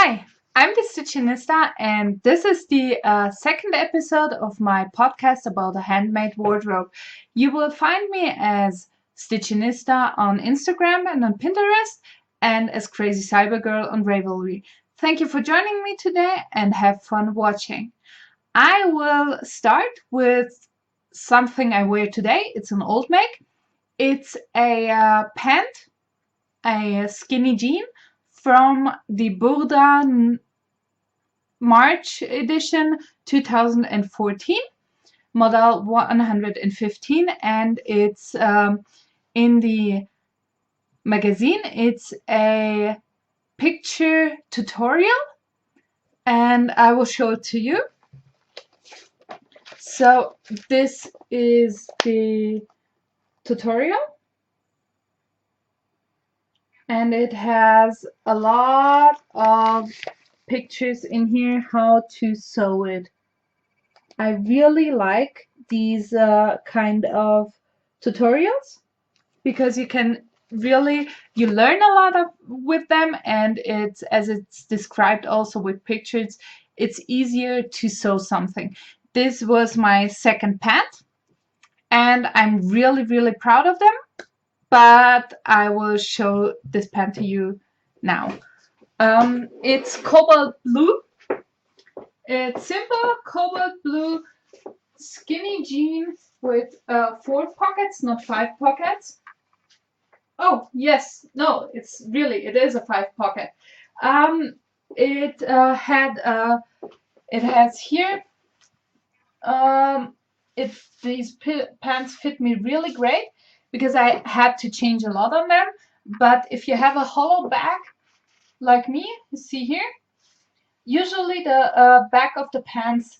Hi, I'm the Stitchonista, and this is the second episode of my podcast about a handmade wardrobe. You will find me as Stitchonista on Instagram and on Pinterest, and as Crazy Cyber Girl on Ravelry. Thank you for joining me today, and have fun watching. I will start with something I wear today. It's an old make. It's a pant, a skinny jean from the Burda March edition 2014, model 115, and it's in the magazine. It's a picture tutorial, and I will show it to you. So this is the tutorial, and it has a lot of pictures in here how to sew it. I really like these kind of tutorials because you learn a lot with them, and it's, as it's described also with pictures, it's easier to sew something. This was my second pant, and I'm really proud of them, but I will show this pant to you now. It's cobalt blue. It's simple cobalt blue skinny jean with 4 pockets, not 5 pockets. Oh yes, no, it is a 5 pocket. It has here. These pants fit me really great because I had to change a lot on them. But if you have a hollow back like me, you see here, usually the back of the pants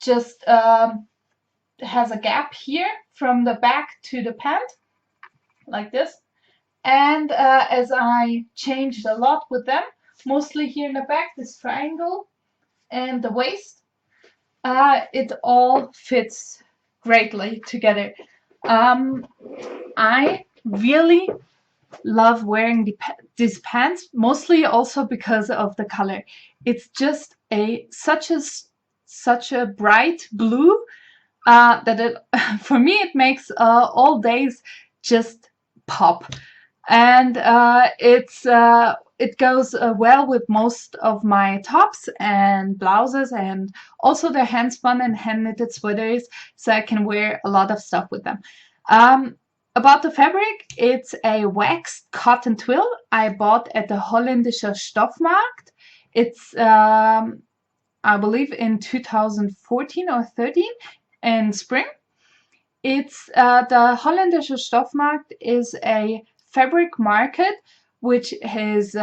just has a gap here from the back to the pant, like this. And as I changed a lot with them, mostly here in the back, this triangle and the waist, it all fits greatly together. I really love wearing these pants, mostly also because of the color. It's just such a bright blue that it for me it makes all days just pop, and it goes well with most of my tops and blouses, and also the hand spun and hand knitted sweaters, so I can wear a lot of stuff with them. About the fabric, it's a waxed cotton twill I bought at the Holländische Stoffmarkt. It's I believe in 2014 or 13 in spring. It's the Holländische Stoffmarkt is a fabric market which has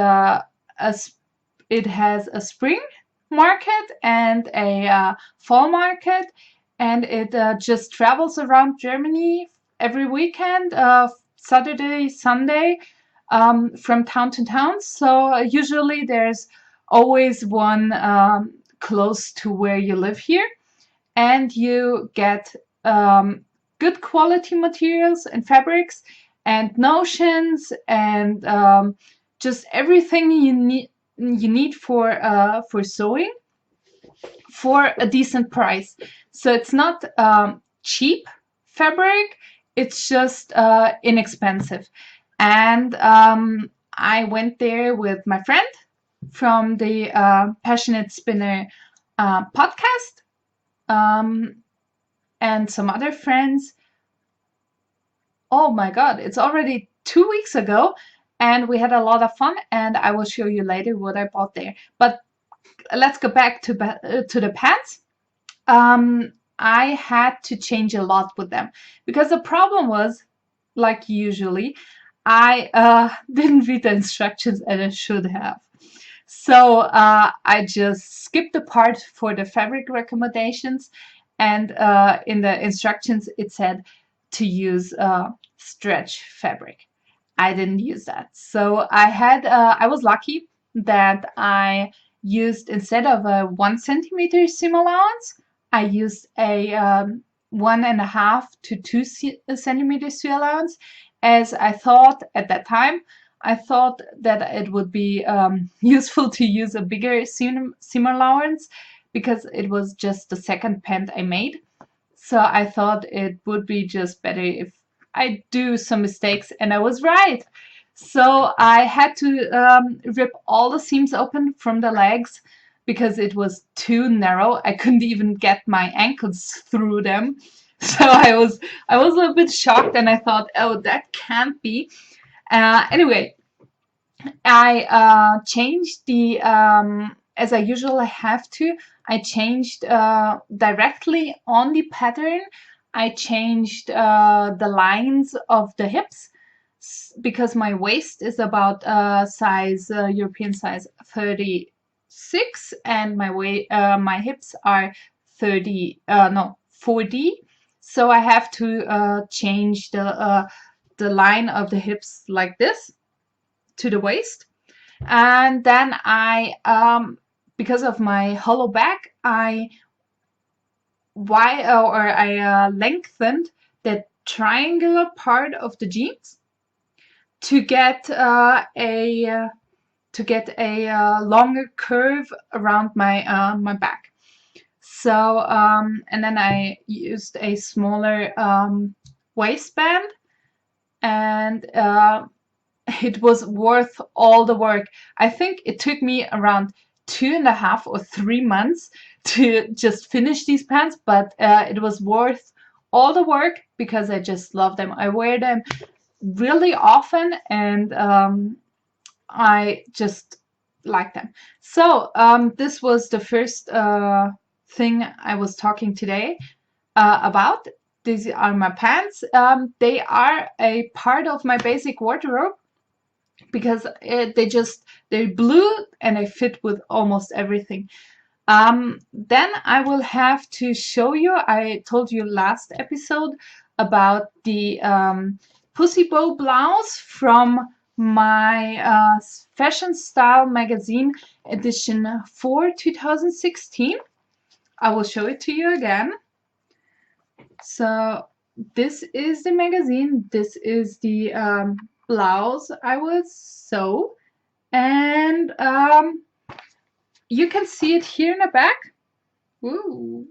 it has a spring market and a fall market, and it just travels around Germany every weekend, Saturday, Sunday, from town to town. So usually there's always one close to where you live here, and you get good quality materials and fabrics and notions and just everything you need for sewing for a decent price. So it's not cheap fabric, it's just inexpensive. And I went there with my friend from the Passionate Spinner podcast, and some other friends. Oh my god, it's already 2 weeks ago, and we had a lot of fun, and I will show you later what I bought there. But let's go back to the pants. I had to change a lot with them because the problem was, like usually, I didn't read the instructions, and I should have. So I just skipped the part for the fabric recommendations, and in the instructions it said to use stretch fabric. I didn't use that. So I was lucky that I used, instead of a 1 centimeter seam allowance, I used a 1.5 to 2 centimeter seam allowance, as I thought at that time I thought that it would be useful to use a bigger seam allowance because it was just the second pant I made. So I thought it would be just better if I do some mistakes, and I was right. So I had to rip all the seams open from the legs because it was too narrow. I couldn't even get my ankles through them. So I was a bit shocked, and I thought, oh, that can't be. Anyway, I changed the as I usually have to. I changed directly on the pattern. I changed the lines of the hips because my waist is about size European size 36, and my hips are 30 no 40. So I have to change the line of the hips like this to the waist. And then because of my hollow back, I lengthened the triangular part of the jeans to get a longer curve around my back. So and then I used a smaller waistband, and it was worth all the work. I think it took me around 2.5 or 3 months to just finish these pants, but it was worth all the work because I just love them. I wear them really often, and I just like them. So this was the first thing I was talking today about. These are my pants. They are a part of my basic wardrobe because they're blue and they fit with almost everything. Then I will have to show you. I told you last episode about the pussy bow blouse from my Fashion Style magazine edition for 2016. I will show it to you again. So this is the magazine. This is the blouse I will sew, and you can see it here in the back. Ooh,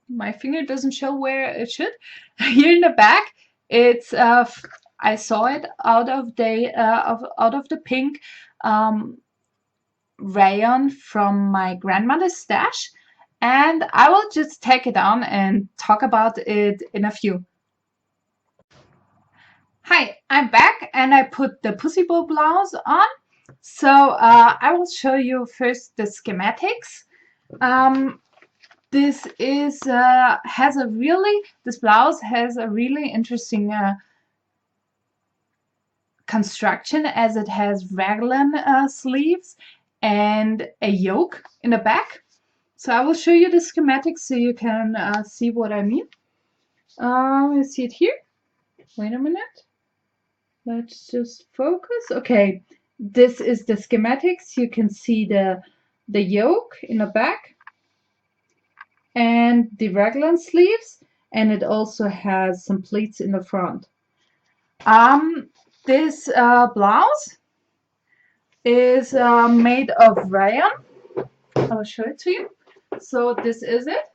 my finger doesn't show where it should. Here in the back, it's I saw it out of the pink rayon from my grandmother's stash, and I will just take it down and talk about it in a few. Hi, I'm back, and I put the pussy bow blouse on. So I will show you first the schematics. This blouse has a really interesting construction, as it has raglan sleeves and a yoke in the back. So I will show you the schematics so you can see what I mean. You see it here. Wait a minute. Let's just focus. Okay, this is the schematics. You can see the yoke in the back and the raglan sleeves, and it also has some pleats in the front. This blouse is made of rayon. I'll show it to you. So this is it.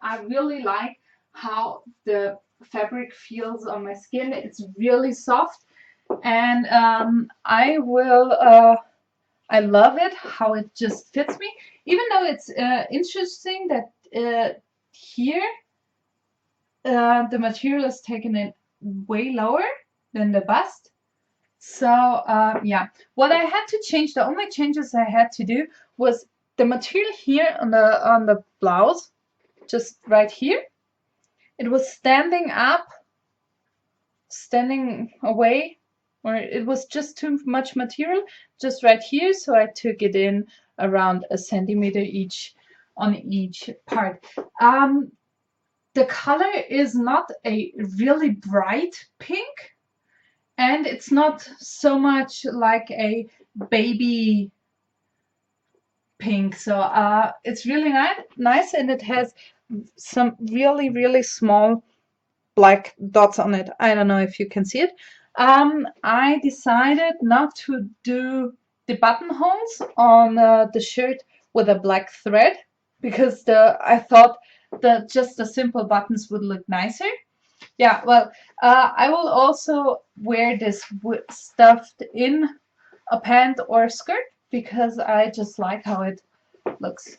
I really like how the fabric feels on my skin. It's really soft, and I love it how it just fits me. Even though it's interesting that here the material is taken in way lower than the bust. So yeah, what I had to change, the only changes I had to do was the material here on the blouse, just right here. It was standing up, standing away, or it was just too much material just right here, so I took it in around a centimeter each on each part. The color is not a really bright pink, and it's not so much like a baby pink, so it's really nice, and it has some really small black dots on it. I don't know if you can see it. I decided not to do the buttonholes on the shirt with a black thread because I thought that just the simple buttons would look nicer. Yeah, well, I will also wear this stuffed in a pant or skirt because I just like how it looks.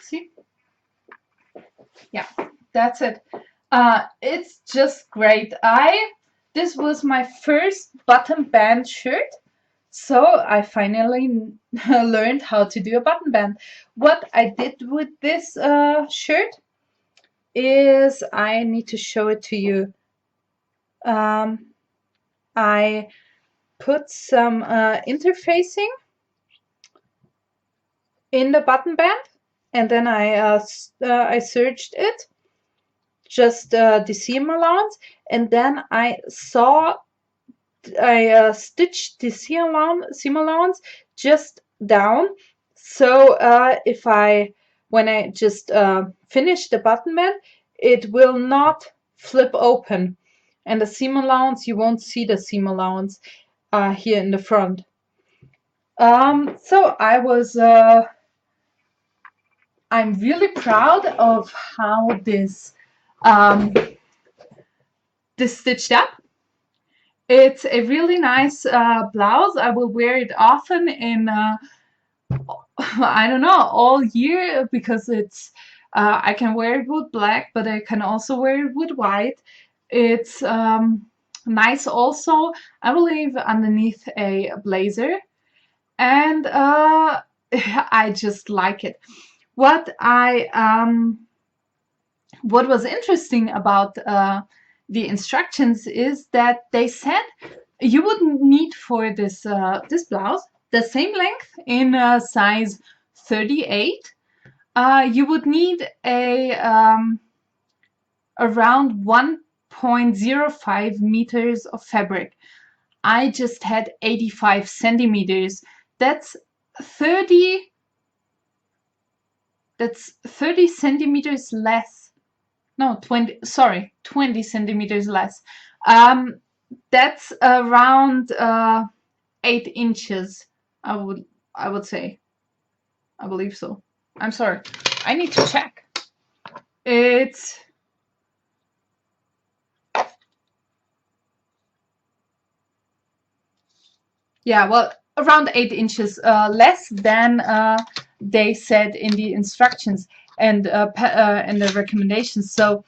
See? Yeah, that's it. It's just great. This was my first button band shirt, so I finally learned how to do a button band. What I did with this shirt is I need to show it to you. I put some interfacing in the button band, and then I serged it, just the seam allowance, and then I stitched the seam allowance just down. So when I just finish the button band, it will not flip open, and the seam allowance, you won't see the seam allowance here in the front. So I'm really proud of how um, this stitched up. It's a really nice blouse. I will wear it often in I don't know, all year because it's I can wear it with black, but I can also wear it with white. It's nice also, I believe, underneath a blazer, and I just like it. What was interesting about the instructions is that they said you would need for this blouse the same length in size 38. You would need a around 1.05 meters of fabric. I just had 85 centimeters. That's 30. That's 30 centimeters less. No, 20. Sorry, 20 centimeters less. Um, that's around 8 inches. I would say. I believe so. I'm sorry. I need to check. It's yeah, well, around 8 inches less than they said in the instructions and in the recommendations. So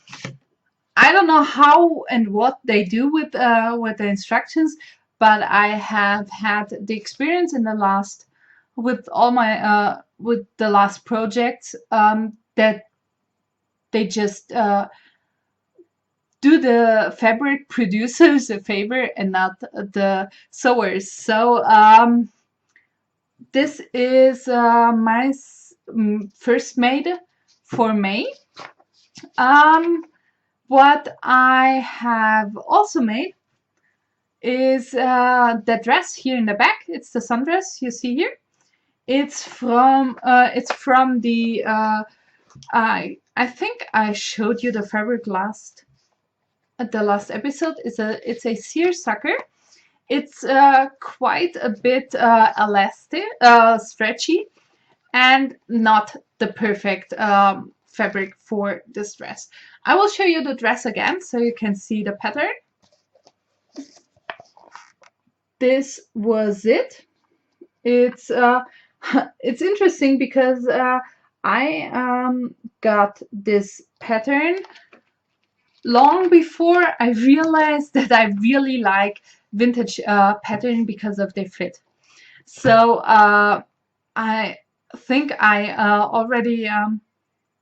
I don't know how and what they do with the instructions, but I have had the experience in the last with all my with the last projects that they just do the fabric producers a favor and not the sewers. So this is my first made for May. What I have also made is the dress here in the back. It's the sundress you see here. It's from the I think I showed you the fabric at the last episode. It's a seersucker. It's quite a bit elastic, stretchy, and not the perfect fabric for this dress. I will show you the dress again so you can see the pattern. This was it. It's it's interesting because I got this pattern long before I realized that I really like vintage pattern because of their fit. So I think I already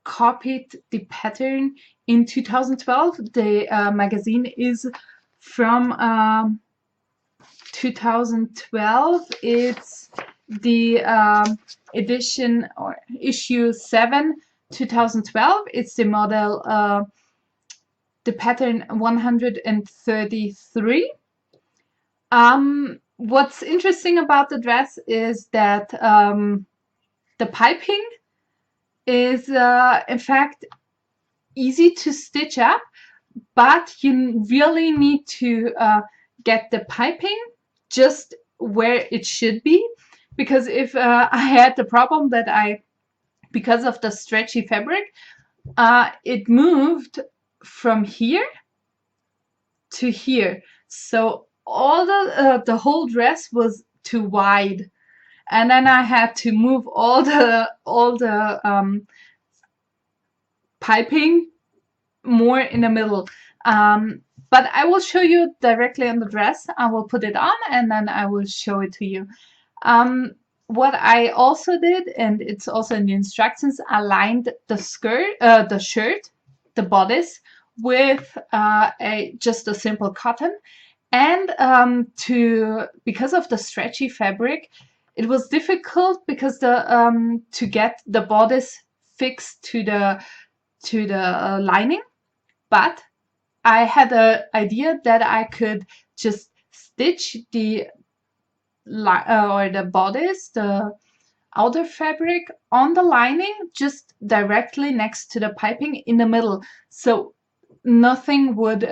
copied the pattern in 2012. The magazine is from 2012. It's the edition or issue 7, 2012. It's the model, the pattern 133. What's interesting about the dress is that the piping is in fact easy to stitch up, but you really need to get the piping just where it should be, because if I had the problem that because of the stretchy fabric, it moved from here to here, so all the whole dress was too wide, and then I had to move all the piping more in the middle. But I will show you directly on the dress. I will put it on and then I will show it to you. What I also did, and it's also in the instructions, I lined the shirt, the bodice, with just a simple cotton. And because of the stretchy fabric, it was difficult because to get the bodice fixed to the lining. But I had an idea that I could just stitch the bodice, the outer fabric, on the lining, just directly next to the piping in the middle, so nothing would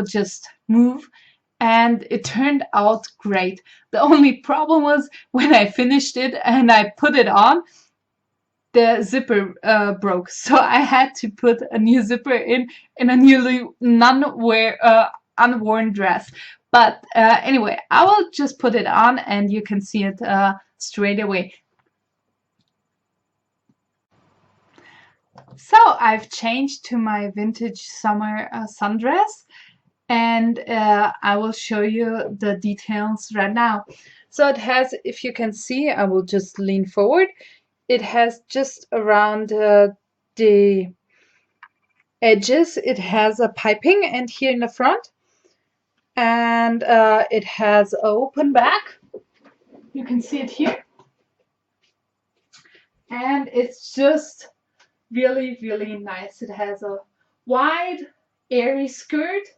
just move. And it turned out great. The only problem was when I finished it and I put it on, the zipper broke, so I had to put a new zipper in a newly unworn dress. But anyway, I will just put it on and you can see it straight away. So I've changed to my vintage summer sundress, and I will show you the details right now. So it has, if you can see, I will just lean forward. It has just around the edges, it has a piping, and here in the front, and it has an open back. You can see it here, and it's just really, really nice. It has a wide, airy skirt.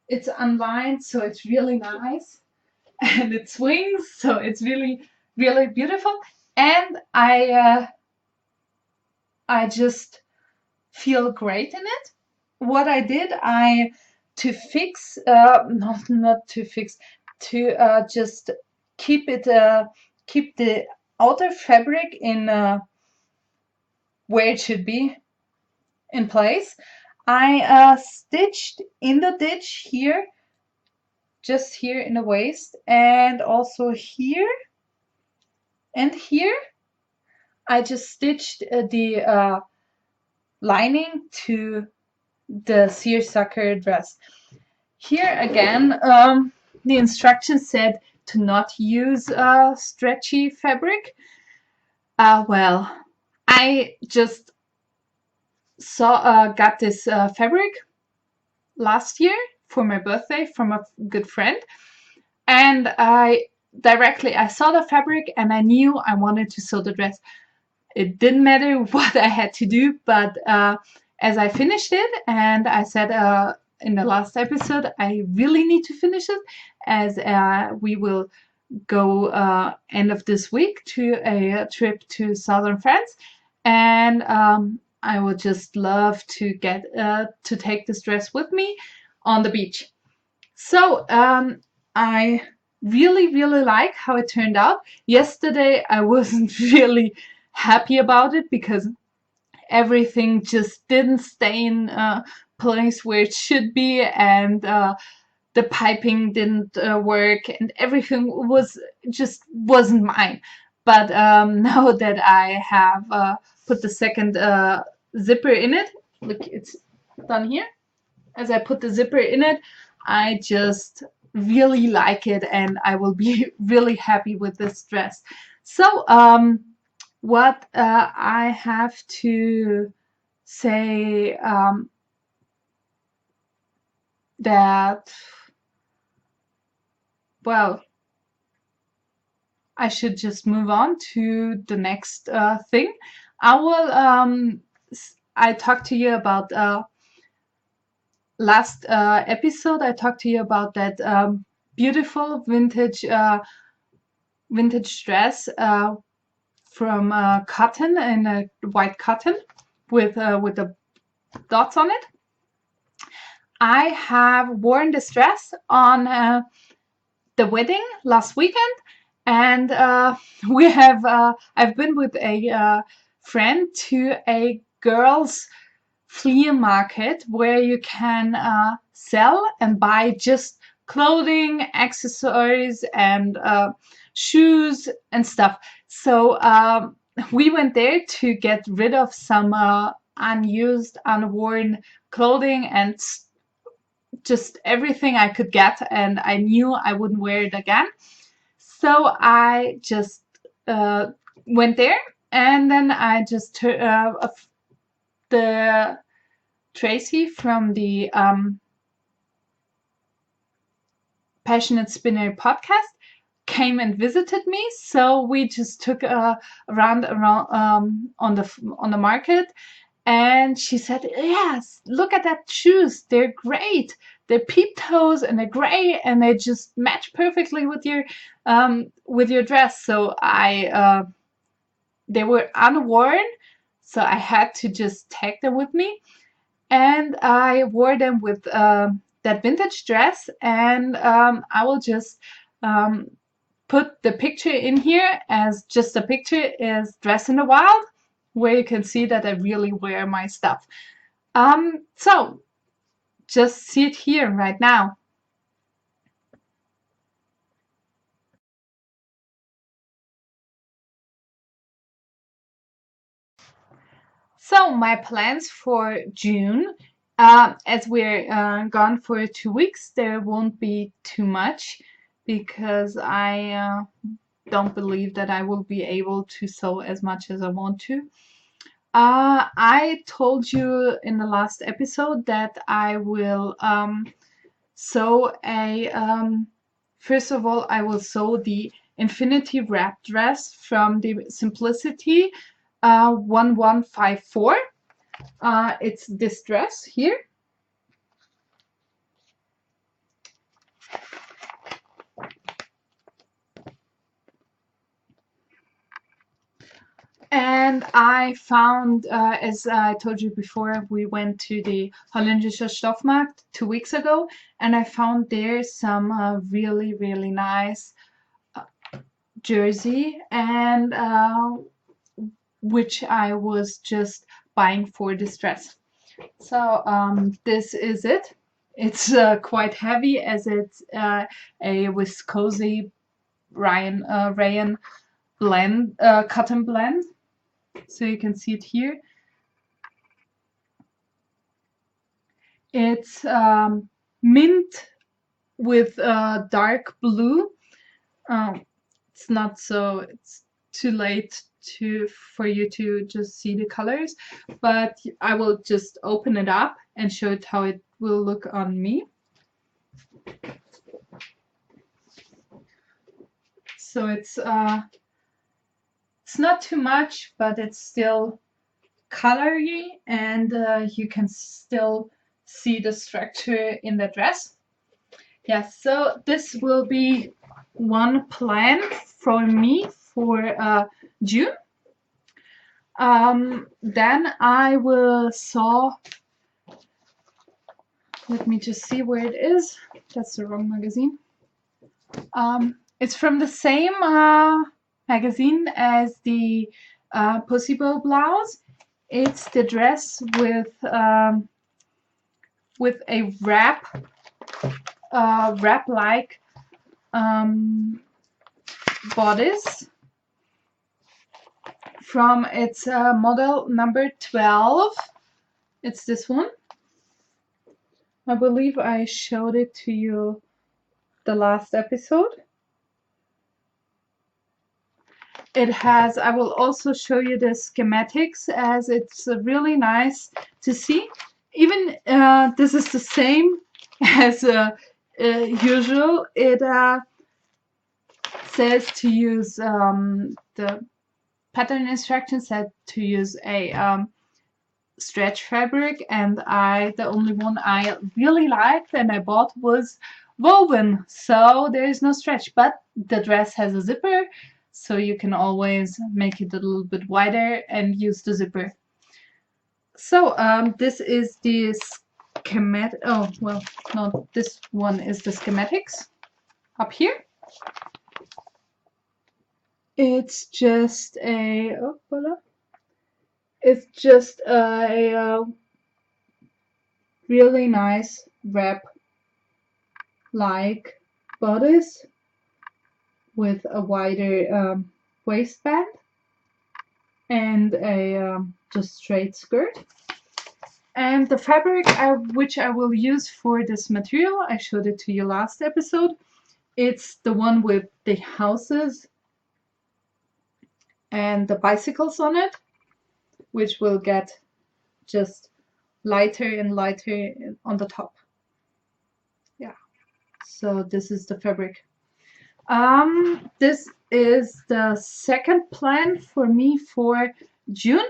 It's unlined, so it's really nice, and it swings, so it's really, really beautiful. And I just feel great in it. What I did, to fix, not to fix, to just keep it, keep the outer fabric in where it should be in place. I stitched in the ditch here, just here in the waist, and also here and here. I just stitched the lining to the seersucker dress. Here again, the instructions said to not use stretchy fabric. Well, I just got this fabric last year for my birthday from a good friend, and I saw the fabric and I knew I wanted to sew the dress. It didn't matter what I had to do, but as I finished it, and I said in the last episode, I really need to finish it, as we will go end of this week to a trip to southern France, and I would just love to get to take this dress with me on the beach. So I really, really like how it turned out. Yesterday I wasn't really happy about it because everything just didn't stay in place where it should be, and the piping didn't work, and everything wasn't mine. But now that I have put the second zipper in it, look, it's done here. As I put the zipper in it, I just really like it, and I will be really happy with this dress. So what I have to say, that, well, I should just move on to the next thing. I talked to you about last episode. I talked to you about that beautiful vintage dress from cotton, and white cotton with the dots on it. I have worn this dress on the wedding last weekend, and we have I've been with a friend to a girls flea market where you can sell and buy just clothing, accessories, and shoes and stuff. So we went there to get rid of some unused, unworn clothing and just everything I could get, and I knew I wouldn't wear it again. So I just went there, and then I just the Tracy from the Passionate Spinner podcast came and visited me. So we just took a round around on the market, and she said, "Yes, look at that shoes. They're great. They're peep toes and they're gray, and they just match perfectly with your dress." So they were unworn, so I had to just take them with me, and I wore them with that vintage dress, and I will just um, put the picture in here as just a picture is Dress in the Wild, where you can see that I really wear my stuff. So just see it here right now. So my plans for June, as we're gone for 2 weeks, there won't be too much because I don't believe that I will be able to sew as much as I want to. I told you in the last episode that I will sew first of all, I will sew the Infinity Wrap dress from the Simplicity 1154. It's this dress here. And I found, as I told you before, we went to the Holländische Stoffmarkt 2 weeks ago, and I found there some really, really nice jersey, and which I was just buying for this dress. So this is it. It's quite heavy as it's a viscose rayon blend, cotton blend. So you can see it here. It's mint with dark blue. It's not so, it's too late for you to just see the colors, but I will just open it up and show it how it will look on me. So it's not too much, but it's still colory, and you can still see the structure in the dress. Yeah, so this will be one plan for me for June. Then I will sew. Let me just see where it is. That's the wrong magazine. It's from the same magazine as the Pussy Bow blouse. It's the dress with a wrap-like bodice from its model number 12. It's this one. I believe I showed it to you the last episode. It has, I will also show you the schematics as it's really nice to see. Even this is the same as usual. It says to use the pattern instructions said to use a stretch fabric, and the only one I really liked and I bought was woven, so there is no stretch, but the dress has a zipper, so you can always make it a little bit wider and use the zipper. So this is the schematic. Oh well, no, this one is the schematics up here. It's just a, oh, voila. It's just a really nice wrap like bodice with a wider waistband and a just straight skirt. And the fabric which I will use for this material, I showed it to you last episode. It's the one with the houses and the bicycles on it, which will get just lighter and lighter on the top. Yeah, so this is the fabric. This is the second plan for me for June,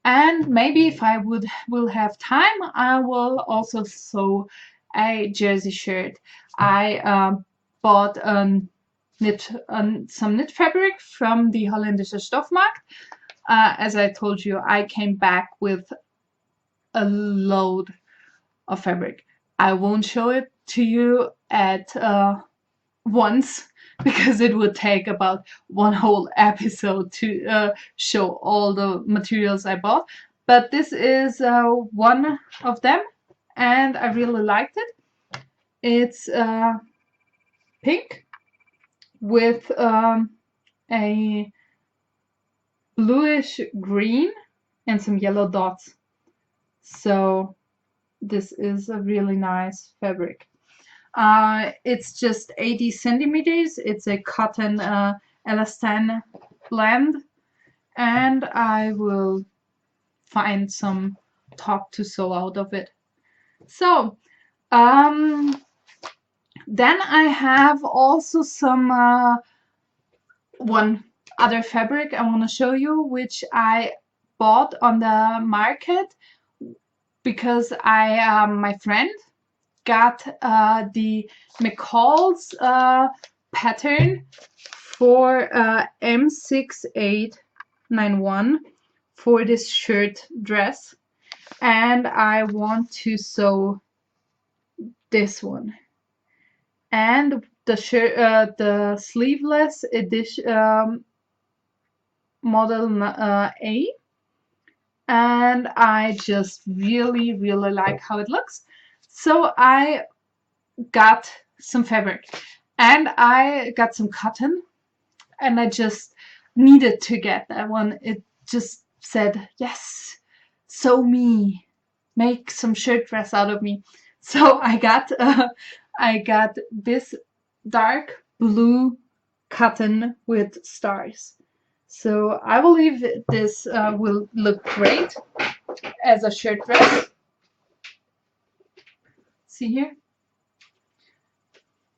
and maybe if I will have time, I will also sew a jersey shirt. I bought some knit fabric from the Holländische Stoffmarkt. As I told you, I came back with a load of fabric. I won't show it to you at once because it would take about one whole episode to show all the materials I bought. But this is one of them, and I really liked it. It's pink with a bluish green and some yellow dots. So this is a really nice fabric. It's just 80 centimeters. It's a cotton elastane blend, and I will find some top to sew out of it. So then I have also some one other fabric I want to show you, which I bought on the market because my friend got the McCall's pattern for M6891 for this shirt dress, and I want to sew this one and the shirt, the sleeveless edition model A, and I just really like how it looks. So I got some fabric and I got some cotton, and I just needed to get that one. It just said, yes, sew me, make some shirt dress out of me. So I got this dark blue cotton with stars. So I believe this will look great as a shirt dress. See here,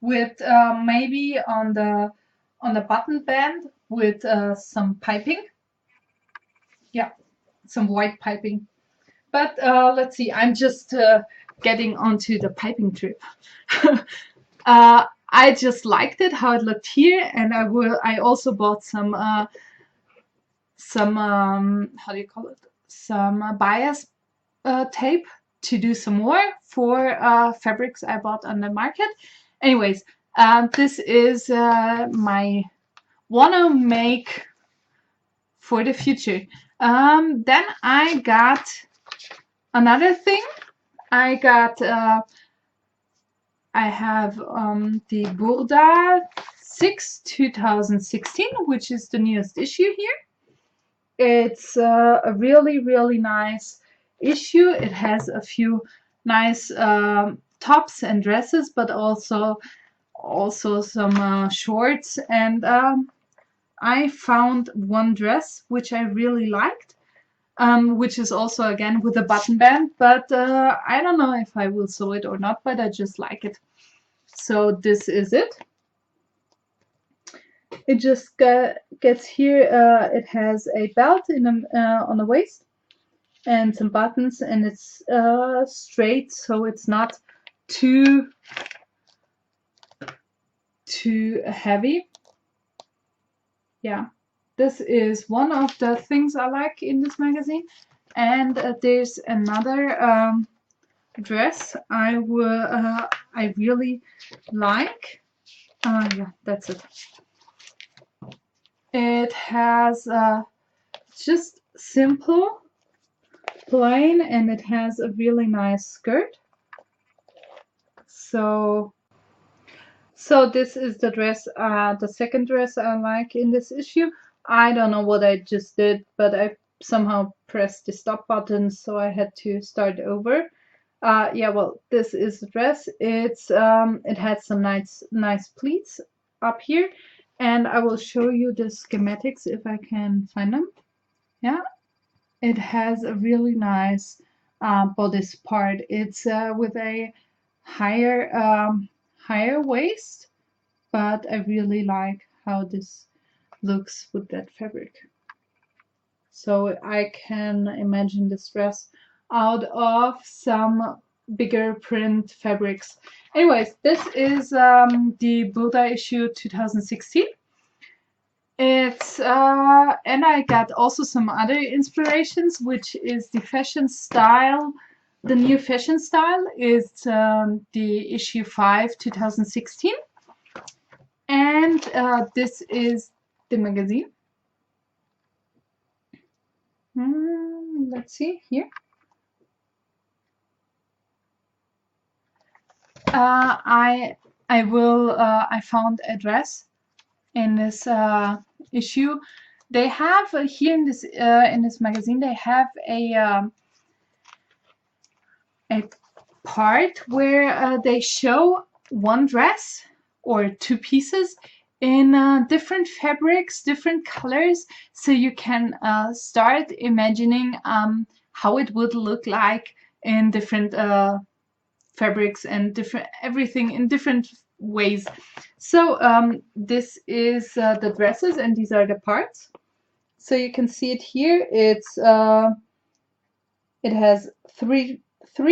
with maybe on the button band with some piping. Yeah, some white piping. But let's see, I'm just getting onto the piping trip. I just liked it how it looked here, and I also bought some how do you call it, some bias tape to do some more for fabrics I bought on the market. Anyways, this is my wanna make for the future. Then I got another thing. I have the Burda 6 2016, which is the newest issue here. It's a really nice issue. It has a few nice tops and dresses, but also some shorts. And I found one dress which I really liked, which is also again with a button band, but I don't know if I will sew it or not, but I just like it. So this is it. It just gets here, it has a belt on the waist and some buttons, and it's straight, so it's not too heavy. Yeah, this is one of the things I like in this magazine. And there's another dress I really like. Yeah, that's it. It has just simple, plain, and it has a really nice skirt. So this is the dress, the second dress I like in this issue. I don't know what I just did, but I somehow pressed the stop button, so I had to start over. Yeah, well, this is the dress. It has some nice pleats up here, and I will show you the schematics if I can find them. Yeah, it has a really nice bodice part. It's with a higher waist, but I really like how this looks with that fabric. So I can imagine this dress out of some bigger print fabrics. Anyways, this is the Buddha issue 2016. It's and I got also some other inspirations, which is the fashion style. The new fashion style is the issue 5 2016, and this is the magazine. Let's see here. I found a dress in this issue. They have here in this magazine. They have a part where they show one dress or two pieces in different fabrics, different colors, so you can start imagining how it would look like in different fabrics and different everything in different ways. So this is the dresses, and these are the parts. So you can see it here. It has three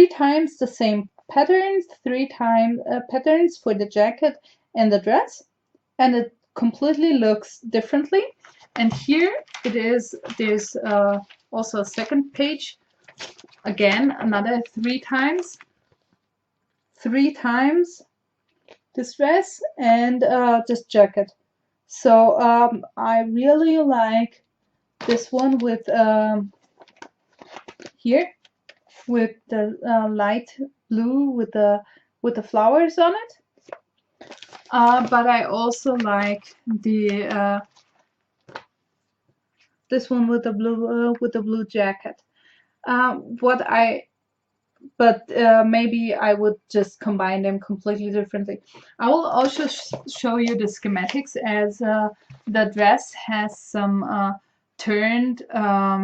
times the same patterns, three times patterns for the jacket and the dress, and it completely looks differently. And here it is. There's also a second page. Again, another three times this dress and this jacket. So I really like this one with here with the light blue with the flowers on it. But I also like the this one with the blue jacket. But maybe I would just combine them completely differently. I will also show you the schematics, as the dress has some turned, how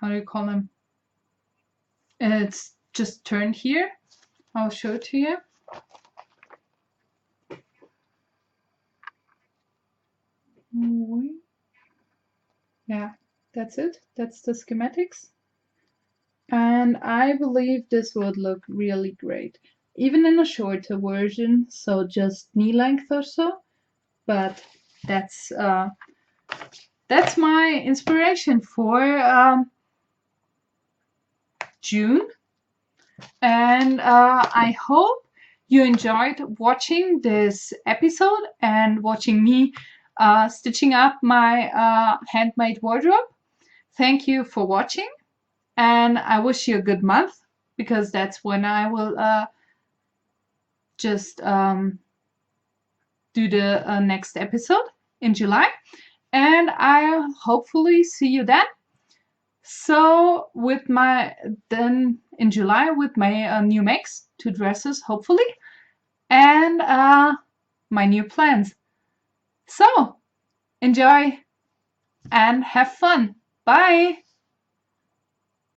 do you call them? It's just turned here. I'll show it to you. Yeah, that's it. That's the schematics. And I believe this would look really great, even in a shorter version, so just knee length or so. But that's my inspiration for June, and I hope you enjoyed watching this episode and watching me stitching up my handmade wardrobe. Thank you for watching, and I wish you a good month, because that's when I will just do the next episode in July, and I hopefully see you then. So then in July with my new makes, two dresses hopefully, and my new plans. So enjoy and have fun. Bye.